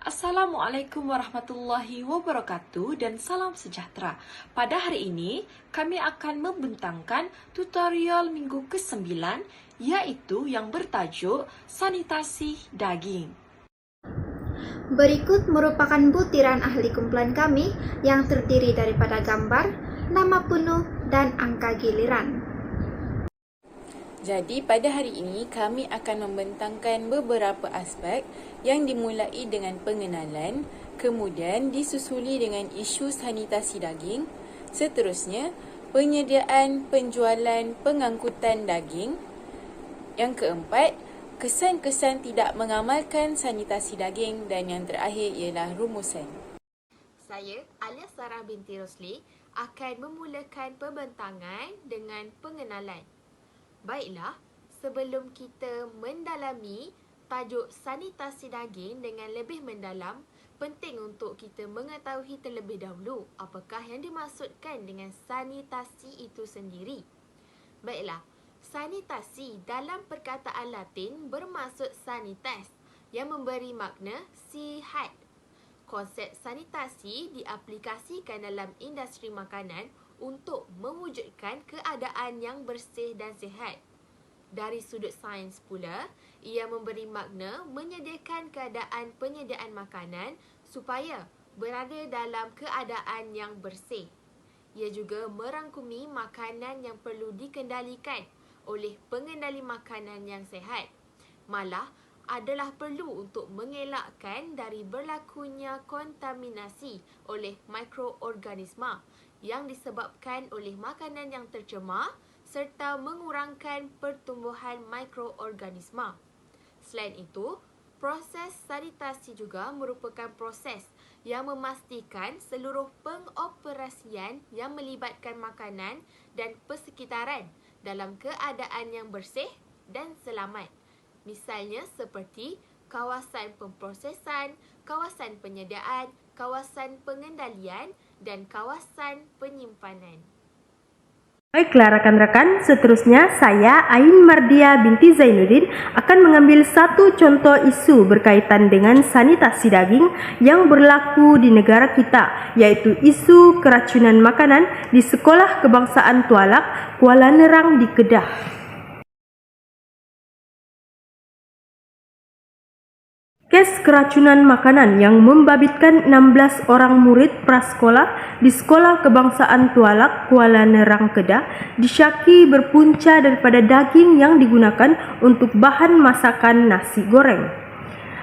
Assalamualaikum warahmatullahi wabarakatuh dan salam sejahtera. Pada hari ini, kami akan membentangkan tutorial minggu ke-9 iaitu yang bertajuk sanitasi daging. Berikut merupakan butiran ahli kumpulan kami yang terdiri daripada gambar, nama penuh, dan angka giliran. Jadi pada hari ini kami akan membentangkan beberapa aspek yang dimulai dengan pengenalan, kemudian disusuli dengan isu sanitasi daging, seterusnya penyediaan, penjualan, pengangkutan daging. Yang keempat, kesan-kesan tidak mengamalkan sanitasi daging dan yang terakhir ialah rumusan. Saya, Alia Sarah binti Rosli, akan memulakan pembentangan dengan pengenalan. Baiklah, sebelum kita mendalami tajuk sanitasi daging dengan lebih mendalam, penting untuk kita mengetahui terlebih dahulu apakah yang dimaksudkan dengan sanitasi itu sendiri. Baiklah, sanitasi dalam perkataan Latin bermaksud sanitas yang memberi makna sihat. Konsep sanitasi diaplikasikan dalam industri makanan untuk mewujudkan keadaan yang bersih dan sihat. Dari sudut sains pula, ia memberi makna menyediakan keadaan penyediaan makanan supaya berada dalam keadaan yang bersih. Ia juga merangkumi makanan yang perlu dikendalikan oleh pengendali makanan yang sihat. Malah, adalah perlu untuk mengelakkan dari berlakunya kontaminasi oleh mikroorganisma yang disebabkan oleh makanan yang tercemar serta mengurangkan pertumbuhan mikroorganisma. Selain itu, proses sanitasi juga merupakan proses yang memastikan seluruh pengoperasian yang melibatkan makanan dan persekitaran dalam keadaan yang bersih dan selamat. Misalnya seperti kawasan pemprosesan, kawasan penyediaan, kawasan pengendalian dan kawasan penyimpanan. Baiklah rekan-rekan, seterusnya saya Ain Mardia binti Zainuddin akan mengambil satu contoh isu berkaitan dengan sanitasi daging yang berlaku di negara kita, yaitu isu keracunan makanan di Sekolah Kebangsaan Tualak, Kuala Nerang di Kedah. Kes keracunan makanan yang membabitkan 16 orang murid prasekolah di Sekolah Kebangsaan Tualak, Kuala Nerang, Kedah disyaki berpunca daripada daging yang digunakan untuk bahan masakan nasi goreng.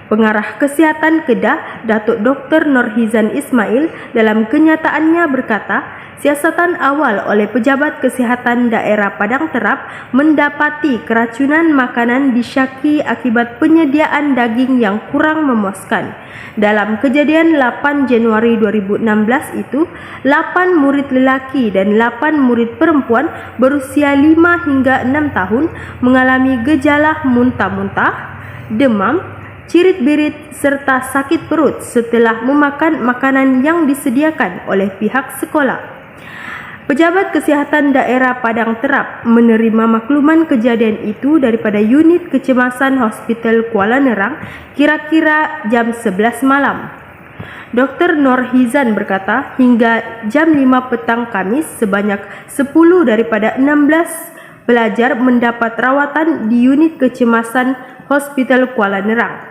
Pengarah Kesihatan Kedah, Datuk Dr. Norhizan Ismail dalam kenyataannya berkata, siasatan awal oleh Pejabat Kesihatan Daerah Padang Terap mendapati keracunan makanan disyaki akibat penyediaan daging yang kurang memuaskan. Dalam kejadian 8 Januari 2016 itu, 8 murid lelaki dan 8 murid perempuan berusia 5 hingga 6 tahun mengalami gejala muntah-muntah, demam, cirit-birit serta sakit perut setelah memakan makanan yang disediakan oleh pihak sekolah. Pejabat Kesihatan Daerah Padang Terap menerima makluman kejadian itu daripada unit kecemasan Hospital Kuala Nerang kira-kira jam 11 malam. Dr. Norhizan berkata, hingga jam 5 petang Khamis sebanyak 10 daripada 16 pelajar mendapat rawatan di unit kecemasan Hospital Kuala Nerang.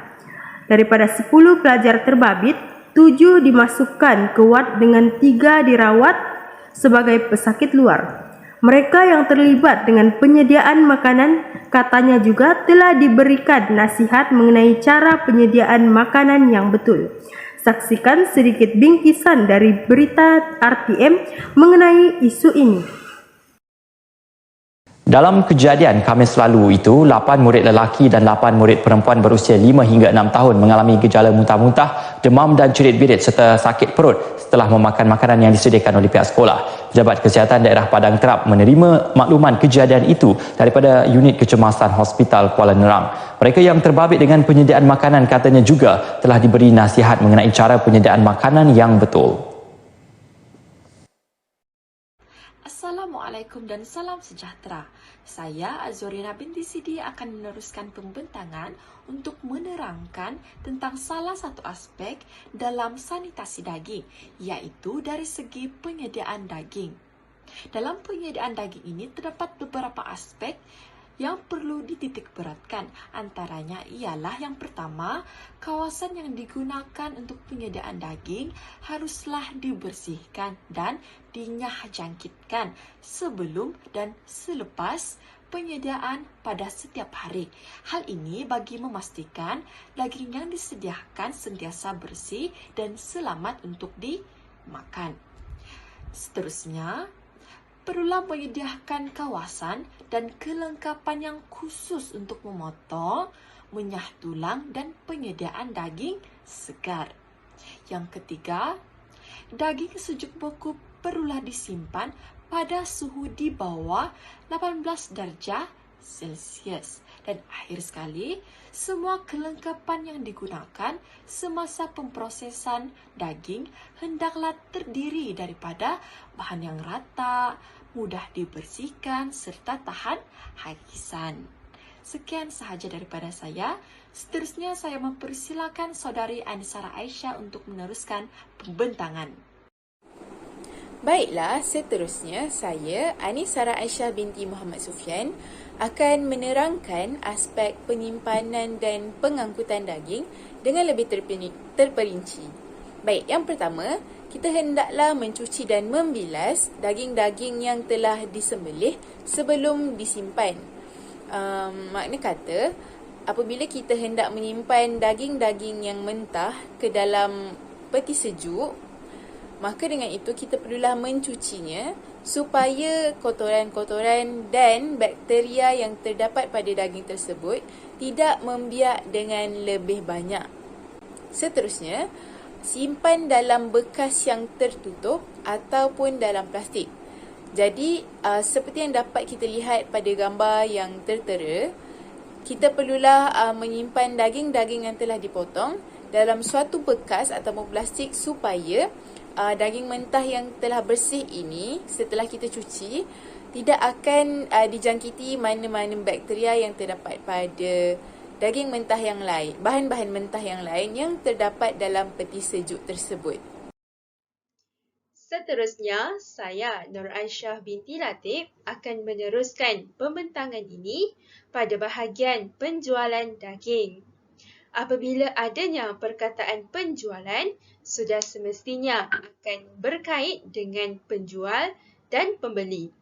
Daripada 10 pelajar terbabit, 7 dimasukkan ke ward dengan 3 dirawat sebagai pesakit luar. Mereka yang terlibat dengan penyediaan makanan katanya juga telah diberikan nasihat mengenai cara penyediaan makanan yang betul. Saksikan sedikit bingkisan dari berita RTM mengenai isu ini. Dalam kejadian Khamis lalu itu, 8 murid lelaki dan 8 murid perempuan berusia 5 hingga 6 tahun mengalami gejala muntah-muntah, demam dan cirit-birit serta sakit perut setelah memakan makanan yang disediakan oleh pihak sekolah. Pejabat Kesihatan Daerah Padang Terap menerima makluman kejadian itu daripada unit kecemasan Hospital Kuala Nerang. Mereka yang terbabit dengan penyediaan makanan katanya juga telah diberi nasihat mengenai cara penyediaan makanan yang betul. Assalamualaikum dan salam sejahtera. Saya, Azorina binti Sidi, akan meneruskan pembentangan untuk menerangkan tentang salah satu aspek dalam sanitasi daging, iaitu dari segi penyediaan daging. Dalam penyediaan daging ini terdapat beberapa aspek yang perlu dititik beratkan. Antaranya ialah yang pertama, kawasan yang digunakan untuk penyediaan daging haruslah dibersihkan dan dinyahjangkitkan sebelum dan selepas penyediaan pada setiap hari. Hal ini bagi memastikan daging yang disediakan sentiasa bersih dan selamat untuk dimakan. Seterusnya, perlulah menyediakan kawasan dan kelengkapan yang khusus untuk memotong, menyah tulang dan penyediaan daging segar. Yang ketiga, daging sejuk beku perlulah disimpan pada suhu di bawah 18 darjah Celsius. Dan akhir sekali, semua kelengkapan yang digunakan semasa pemprosesan daging hendaklah terdiri daripada bahan yang rata, mudah dibersihkan serta tahan hakisan. Sekian sahaja daripada saya. Seterusnya saya mempersilakan saudari Anisara Aisyah untuk meneruskan pembentangan. Baiklah, seterusnya saya, Anisara Aisyah binti Muhammad Sufyan, akan menerangkan aspek penyimpanan dan pengangkutan daging dengan lebih terperinci. Baik, yang pertama, kita hendaklah mencuci dan membilas daging-daging yang telah disembelih sebelum disimpan. Makna kata, apabila kita hendak menyimpan daging-daging yang mentah ke dalam peti sejuk, maka dengan itu kita perlulah mencucinya supaya kotoran-kotoran dan bakteria yang terdapat pada daging tersebut tidak membiak dengan lebih banyak. Seterusnya, simpan dalam bekas yang tertutup ataupun dalam plastik. Jadi, seperti yang dapat kita lihat pada gambar yang tertera, kita perlulah menyimpan daging-daging yang telah dipotong dalam suatu bekas ataupun plastik supaya daging mentah yang telah bersih ini setelah kita cuci tidak akan dijangkiti mana-mana bakteria yang terdapat pada daging mentah yang lain, bahan-bahan mentah yang lain yang terdapat dalam peti sejuk tersebut. Seterusnya, saya Nur Aisyah binti Latif akan meneruskan pembentangan ini pada bahagian penjualan daging. Apabila adanya perkataan penjualan, sudah semestinya akan berkait dengan penjual dan pembeli.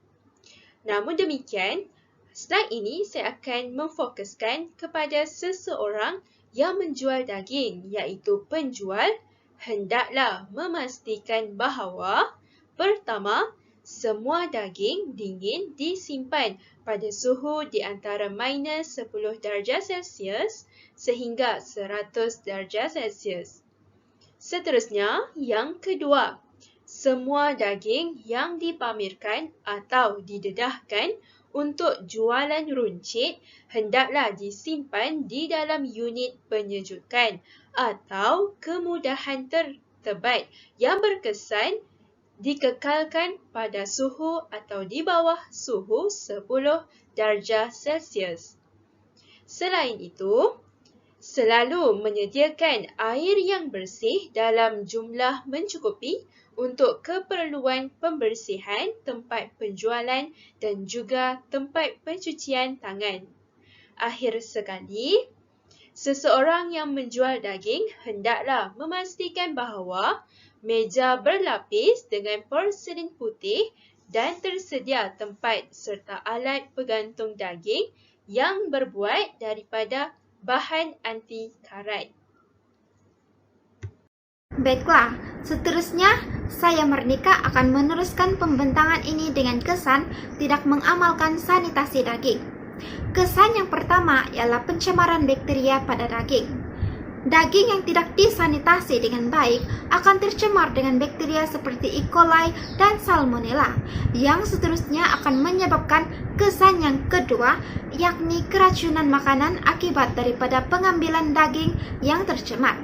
Namun demikian, slide ini saya akan memfokuskan kepada seseorang yang menjual daging, iaitu penjual hendaklah memastikan bahawa pertama, semua daging dingin disimpan pada suhu di antara minus 10 darjah Celsius sehingga 100 darjah Celsius. Seterusnya, yang kedua, semua daging yang dipamerkan atau didedahkan untuk jualan runcit hendaklah disimpan di dalam unit penyejukan atau kemudahan tertebat yang berkesan dikekalkan pada suhu atau di bawah suhu 10 darjah Celsius. Selain itu, selalu menyediakan air yang bersih dalam jumlah mencukupi untuk keperluan pembersihan tempat penjualan dan juga tempat pencucian tangan. Akhir sekali, seseorang yang menjual daging hendaklah memastikan bahawa meja berlapis dengan porselin putih dan tersedia tempat serta alat pegantung daging yang berbuat daripada bahan anti karat. Baiklah, seterusnya saya Merdeka akan meneruskan pembentangan ini dengan kesan tidak mengamalkan sanitasi daging. Kesan yang pertama ialah pencemaran bakteria pada daging. Daging yang tidak disanitasi dengan baik akan tercemar dengan bakteria seperti E. coli dan Salmonella, yang seterusnya akan menyebabkan kesan yang kedua, yakni keracunan makanan akibat daripada pengambilan daging yang tercemar.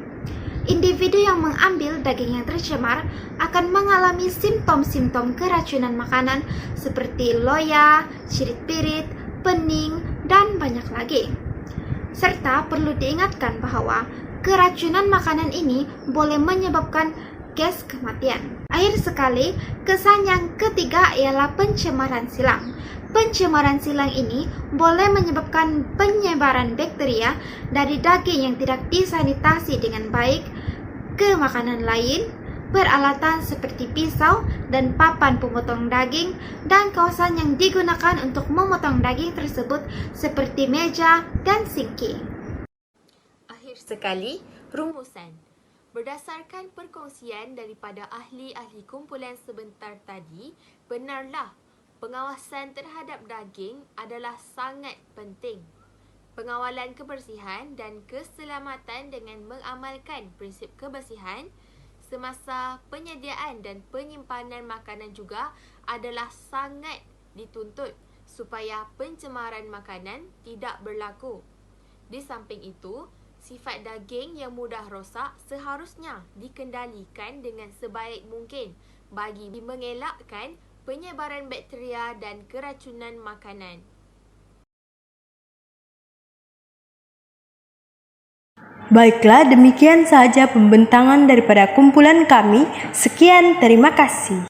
Individu yang mengambil daging yang tercemar akan mengalami simptom-simptom keracunan makanan seperti loya, cirit-pirit, pening, dan banyak lagi. Serta perlu diingatkan bahwa keracunan makanan ini boleh menyebabkan gas kematian. Akhir sekali, kesan yang ketiga ialah pencemaran silang. Pencemaran silang ini boleh menyebabkan penyebaran bakteria dari daging yang tidak disanitasi dengan baik ke makanan lain, peralatan seperti pisau dan papan pemotong daging, dan kawasan yang digunakan untuk memotong daging tersebut seperti meja dan sinki. Akhir sekali, rumusan. Berdasarkan perkongsian daripada ahli-ahli kumpulan sebentar tadi, benarlah pengawasan terhadap daging adalah sangat penting. Pengawalan kebersihan dan keselamatan dengan mengamalkan prinsip kebersihan semasa penyediaan dan penyimpanan makanan juga adalah sangat dituntut supaya pencemaran makanan tidak berlaku. Di samping itu, sifat daging yang mudah rosak seharusnya dikendalikan dengan sebaik mungkin bagi mengelakkan penyebaran bakteria dan keracunan makanan. Baiklah, demikian sahaja pembentangan daripada kumpulan kami. Sekian, terima kasih.